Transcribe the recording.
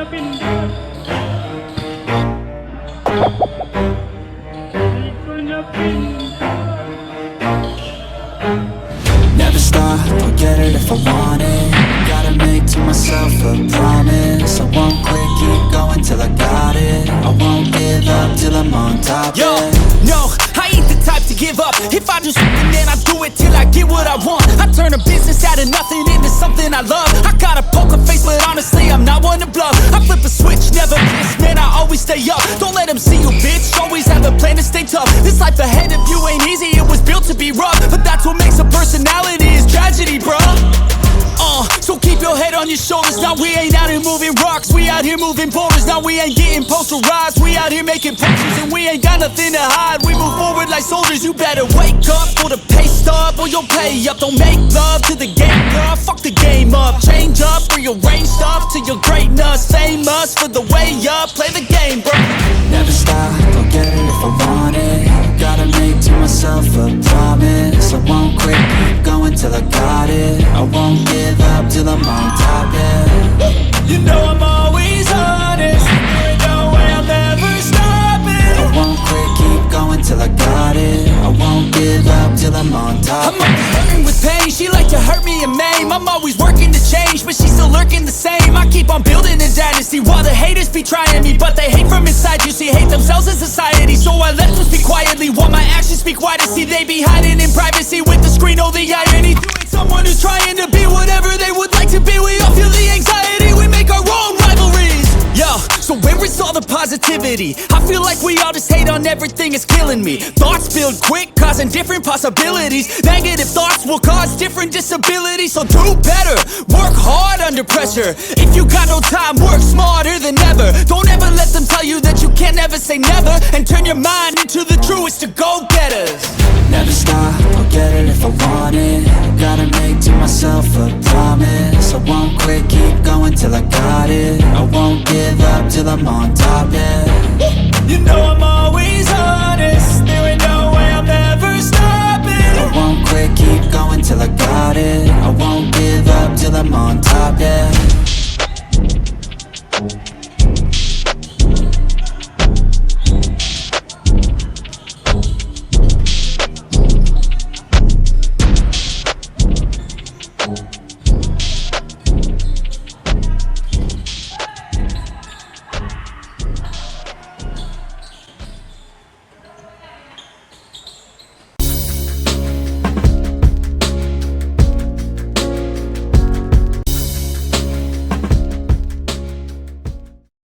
napindot. Di ko napindot. Never stop, I'll get it if I want it. Gotta make to myself a promise. I won't quit, keep going till I got it. I won't give up till I'm on top. Yo, no, I ain't the type to give up. If I do something, then I do it till I get what I want. I turn a business out of nothing into something I love. I got a poker face, but honestly, I'm not one to bluff. I flip a switch, never miss, man, I always stay up. Don't let them see you, bitch, always have a plan to stay tough. This life ahead of you ain't easy, it was built to be rough. But that's what makes a personality, is tragedy, bruh. So keep your head on your shoulders. Now we ain't out here moving rocks, we out here moving boulders. Now we ain't getting posterized, we out here making pictures. And we ain't got nothing to hide, we move forward like soldiers. You better wake up for the pay stub, or you'll pay up. Don't make love to the game, bruh, fuck the game up. Change up, rearrange stuff to your greatness. Famous for the way up, play the game, bruh. Never stop, I'll get it if I want it. Gotta make to myself a promise. I won't quit, keep going till I got it. I won't give up till I'm on top, yeah. You know I'm always honest, there ain't no way I'll never stop it. I won't quit, keep going till I got it. I won't give up till I'm on top. I'm always hurting with pain, she like to hurt me and maim. I'm always working to change, but she's still lurking the same. I keep on building a dynasty while the haters be trying me. But they hate from inside, you see, hate themselves in society. So I let them speak quietly while my actions speak wider. See, they be hiding in privacy with the screen, oh the irony. You ain't someone who's trying to be whatever they would like to be. We all feel the anxiety, we make our own rivalries. Yo, so where is all the positivity? I feel like we all just hate on everything, it's killing me. Thoughts build quick, causing different possibilities. Negative thoughts will cause different disabilities. So do better, work hard under pressure. If you got no time, work smarter than ever. Don't ever let them tell you that you can't never say never. And turn your mind into the truest to go-getters. Never stop, I'll get it if I want it. Gotta make to myself a promise. I won't quit, keep going till I got it.